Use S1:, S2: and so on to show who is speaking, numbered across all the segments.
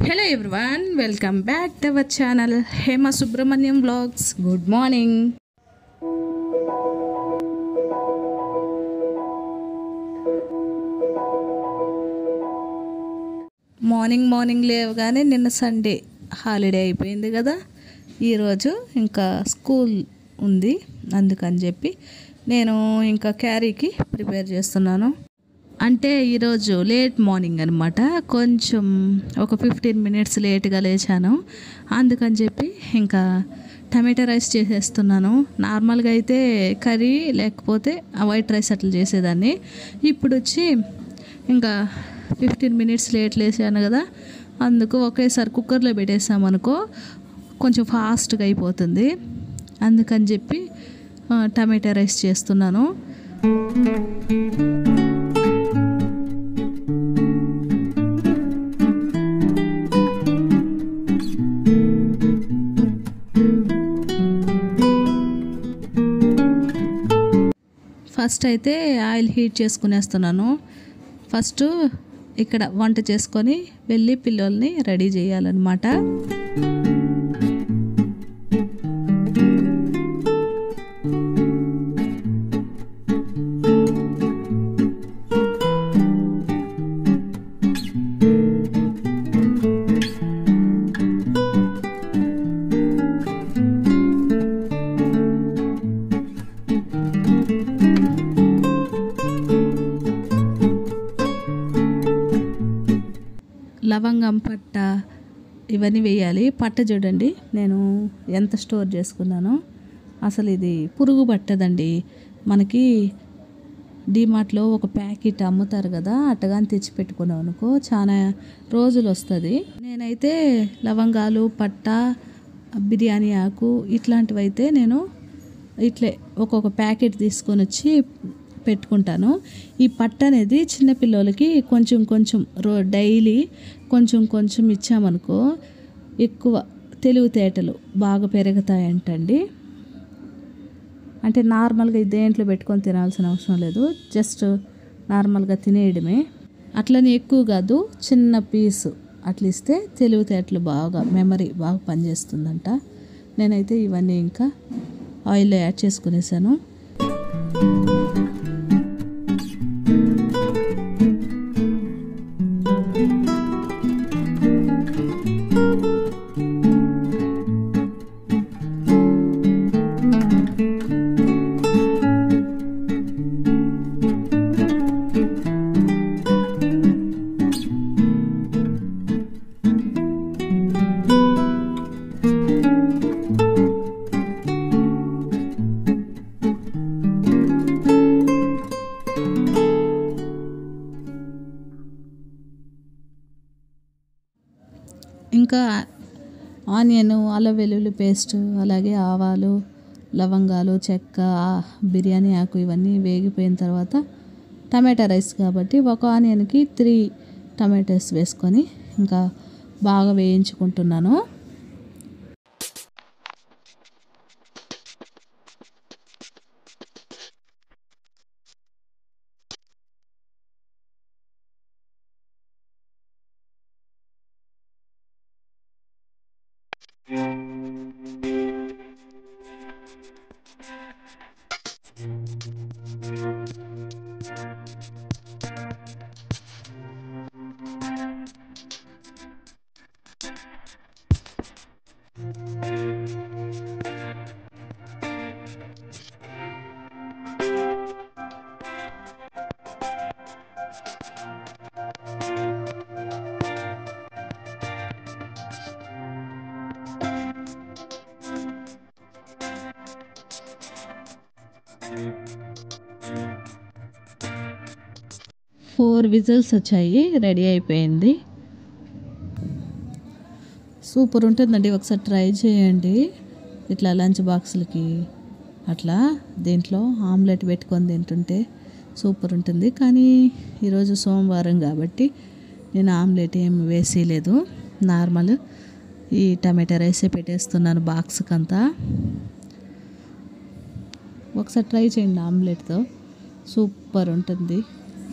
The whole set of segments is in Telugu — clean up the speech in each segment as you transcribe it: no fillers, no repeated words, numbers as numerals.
S1: Hello everyone, welcome back to our channel Hema Subramaniam Vlogs. Good morning. Morning లేవగానే నిన్న సండే హాలిడే అయిపోయింది కదా. ఈరోజు ఇంకా స్కూల్ ఉంది, అందుకని చెప్పి నేను ఇంకా క్యారీకి ప్రిపేర్ చేస్తున్నాను. అంటే ఈరోజు లేట్ మార్నింగ్ అనమాట, కొంచెం ఒక 15 minutes లేట్గా లేచాను. అందుకని చెప్పి ఇంకా టమాటా రైస్ చేసేస్తున్నాను. నార్మల్గా అయితే కర్రీ లేకపోతే వైట్ రైస్ అట్లా చేసేదాన్ని. ఇప్పుడు వచ్చి ఇంకా 15 minutes లేట్ లేచాను కదా, అందుకు ఒకేసారి కుక్కర్లో పెట్టేసామనుకో కొంచెం ఫాస్ట్గా అయిపోతుంది. అందుకని చెప్పి టమాటా రైస్ చేస్తున్నాను. ఫస్ట్ అయితే ఆయిల్ హీట్ చేసుకునేస్తున్నాను. ఫస్ట్ ఇక్కడ వంట చేసుకొని వెళ్ళి పిల్లల్ని రెడీ చేయాలన్నమాట. లవంగం, పట్ట ఇవన్నీ వేయాలి. పట్ట చూడండి నేను ఎంత స్టోర్ చేసుకున్నానో. అసలు ఇది పురుగు పట్టదండి. మనకి డిమార్ట్లో ఒక ప్యాకెట్ అమ్ముతారు కదా, అట్టగాని తెచ్చి పెట్టుకున్నాం అనుకో చాలా రోజులు వస్తుంది. నేనైతే లవంగాలు, పట్ట, బిర్యానీ ఆకు ఇట్లాంటివి అయితే నేను ఇట్లే ఒక్కొక్క ప్యాకెట్ తీసుకొని వచ్చి పెట్టుకుంటాను. ఈ పట్ట అనేది చిన్నపిల్లలకి కొంచెం డైలీ కొంచెం ఇచ్చామనుకో ఎక్కువ తెలివితేటలు బాగా పెరుగుతాయంటండి. అంటే నార్మల్గా దేంట్లో పెట్టుకొని తినాల్సిన అవసరం లేదు, జస్ట్ నార్మల్గా తినేయడమే. అట్లని ఎక్కువ కాదు, చిన్న పీసు అట్లా ఇస్తే తెలివితేటలు బాగా మెమరీ బాగా పనిచేస్తుందంట. నేనైతే ఇవన్నీ ఇంకా ఆయిల్లో యాడ్ చేసుకునేసాను. ఇంకా ఆనియన్, అల్లం వెల్లుల్లి పేస్ట్, అలాగే ఆవాలు, లవంగాలు, చెక్క, బిర్యానీ ఆకు ఇవన్నీ వేగిపోయిన తర్వాత టమాటా రైస్ కాబట్టి ఒక ఆనియన్కి 3 టమాటాస్ వేసుకొని ఇంకా బాగా వేయించుకుంటున్నాను. ఫోర్ విజిల్స్ వచ్చాయి, రెడీ అయిపోయింది. సూపర్ ఉంటుందండి, ఒకసారి ట్రై చేయండి. ఇట్లా లంచ్ బాక్సులకి అట్లా దీంట్లో ఆమ్లెట్ పెట్టుకొని తింటుంటే సూపర్ ఉంటుంది. కానీ ఈరోజు సోమవారం కాబట్టి నేను ఆమ్లెట్ ఏం వేసేయలేదు, నార్మల్ ఈ టమాటా రైసే పెట్టేస్తున్నాను బాక్స్కి అంతా. ఒకసారి ట్రై చేయండి ఆమ్లెట్తో, సూపర్ ఉంటుంది.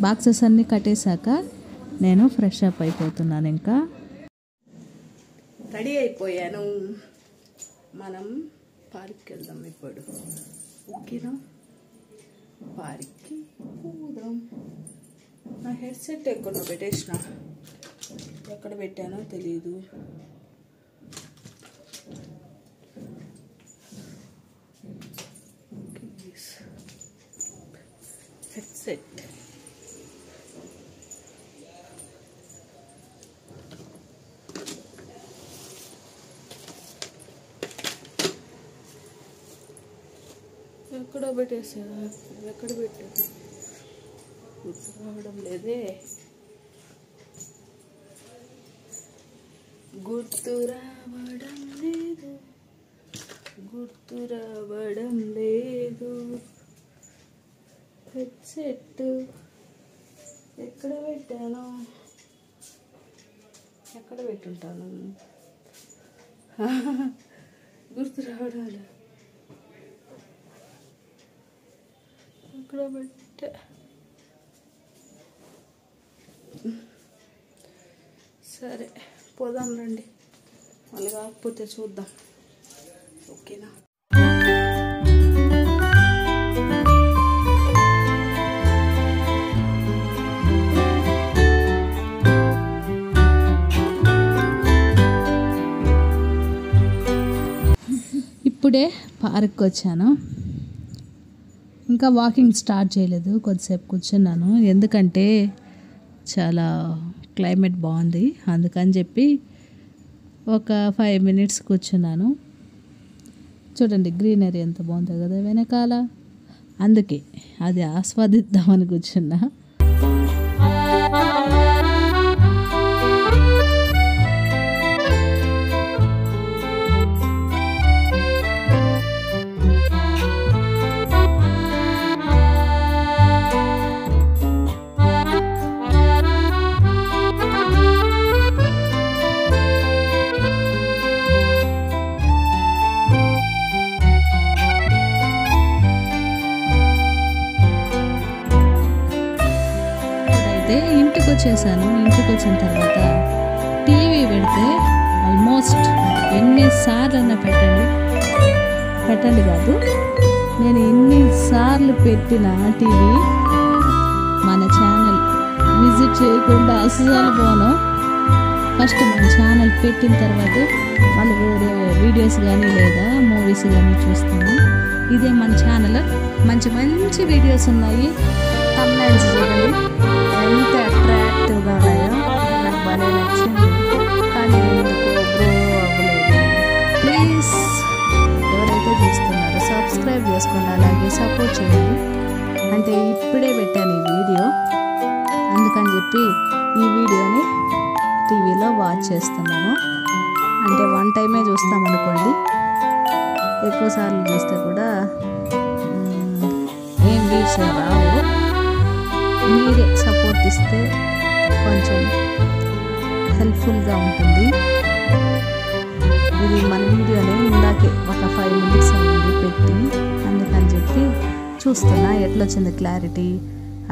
S1: బాక్సెస్ అన్నీ కట్టేశాక నేను ఫ్రెష్ అప్ అయిపోతున్నాను. ఇంకా రెడీ అయిపోయాను. మనం పార్క్కి వెళ్దాం ఇప్పుడు. ఓకేనా? పార్క్కి పోదాం. నా హెడ్సెట్ ఎక్కడ పెట్టేసిన, ఎక్కడ పెట్టానో తెలీదు. హెడ్సెట్ ఎక్కడ పెట్టేసా? ఎక్కడ పెట్టాను గుర్తు రావడం లేదే. గుర్తు రావడం లేదు. హెడ్సెట్ ఎక్కడ పెట్టాను? ఎక్కడ పెట్టుంటాను? గుర్తు రావడం లేదు. ఎక్కడ పెట్టా? సరే పోదాం రండి, మళ్ళీ కాకపోతే చూద్దాం. ఓకేనా? ఇప్పుడే పార్క్కి వచ్చాను. ఇంకా వాకింగ్ స్టార్ట్ చేయలేదు. కొద్దిసేపు కూర్చున్నాను, ఎందుకంటే చాలా క్లైమేట్ బాగుంది. అందుకని చెప్పి ఒక 5 minutes కూర్చున్నాను. చూడండి గ్రీనరీ ఎంత బాగుందో కదా వెనకాల. అందుకే అది ఆస్వాదిద్దామని కూర్చున్నా. ఇంటికి వచ్చేసాను. ఇంటికి వచ్చిన తర్వాత టీవీ పెడితే ఆల్మోస్ట్ ఎన్నిసార్లు అన్నా పెట్టండి కాదు, నేను ఎన్నిసార్లు పెట్టిన టీవీ మన ఛానల్ విజిట్ చేయకుండా అస్సలు పోను. ఫస్ట్ మన ఛానల్ పెట్టిన తర్వాత వాళ్ళు వేరే వీడియోస్ కానీ లేదా మూవీస్ కానీ చూస్తాను. ఇదే మన ఛానల్, మంచి మంచి వీడియోస్ ఉన్నాయి. థంబ్నెయిల్స్ చూడండి ఎంత అట్రాక్టివ్గా ఉన్నాయో, నాకు బాగా నచ్చింది. కానీ ఎందుకు గ్రో అవ్వలేదు. ప్లీజ్ ఎవరైతే చూస్తున్నారో సబ్స్క్రైబ్ చేసుకోండి, అలాగే సపోర్ట్ చేయండి. అంటే ఇప్పుడే పెట్టాను ఈ వీడియో, అందుకని చెప్పి ఈ వీడియోని టీవీలో వాచ్ చేస్తున్నాను. అంటే 1 time చూస్తామనుకోండి, ఎక్కువసార్లు చూస్తే కూడా ఏం వ్యూస్ రావు. మీరే సపోర్ట్ ఇస్తే కొంచెం హెల్ప్ఫుల్గా ఉంటుంది. ఇది మన వీడియోనే ఇందాకే ఒక 5 minutes అయింది పెట్టి, అందుకని చెప్పి చూస్తున్నా ఎట్లా వచ్చింది క్లారిటీ,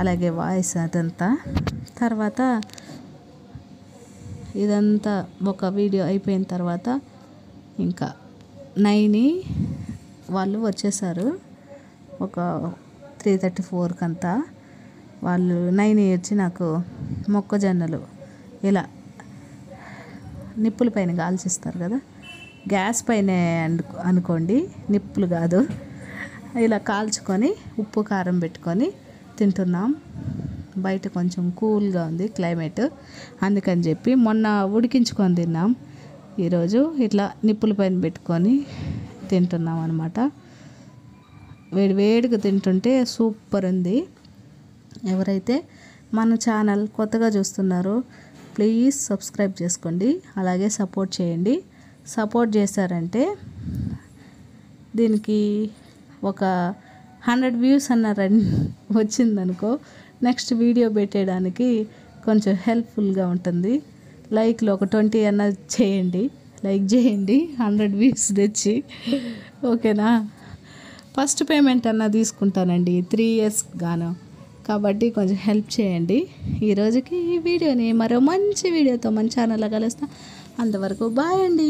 S1: అలాగే వాయిస్ అదంతా. తర్వాత ఇదంతా ఒక వీడియో అయిపోయిన తర్వాత ఇంకా 9 వాళ్ళు వచ్చేసారు. ఒక 3:34 అంతా వాళ్ళు 9 వచ్చి నాకు మొక్కజొన్నలు ఇలా నిప్పుల పైన కాల్చిస్తారు కదా, గ్యాస్ పైన అనుకోండి, నిప్పులు కాదు, ఇలా కాల్చుకొని ఉప్పు కారం పెట్టుకొని తింటున్నాం. బయట కొంచెం కూల్గా ఉంది క్లైమేట్, అందుకని చెప్పి మొన్న ఉడికించుకొని తిన్నాం. ఈరోజు ఇట్లా నిప్పుల పైన పెట్టుకొని తింటున్నాం అన్నమాట. వేడిగా తింటుంటే సూపర్ ఉంది. ఎవరైతే మన ఛానల్ కొత్తగా చూస్తున్నారో ప్లీజ్ సబ్స్క్రైబ్ చేసుకోండి, అలాగే సపోర్ట్ చేయండి. సపోర్ట్ చేశారంటే దీనికి ఒక 100 views అన్న వచ్చిందనుకో, నెక్స్ట్ వీడియో పెట్టేయడానికి కొంచెం హెల్ప్ఫుల్గా ఉంటుంది. లైక్లో ఒక 20 అన్న చేయండి, లైక్ చేయండి 100 views తెచ్చి. ఓకేనా? ఫస్ట్ పేమెంట్ అన్న తీసుకుంటానండి 3 years గాను, కాబట్టి కొంచెం హెల్ప్ చేయండి. ఈరోజుకి ఈ వీడియోని మరో మంచి వీడియోతో మన ఛానల్లో కలుస్తాం. అంతవరకు బాయ్ అండి.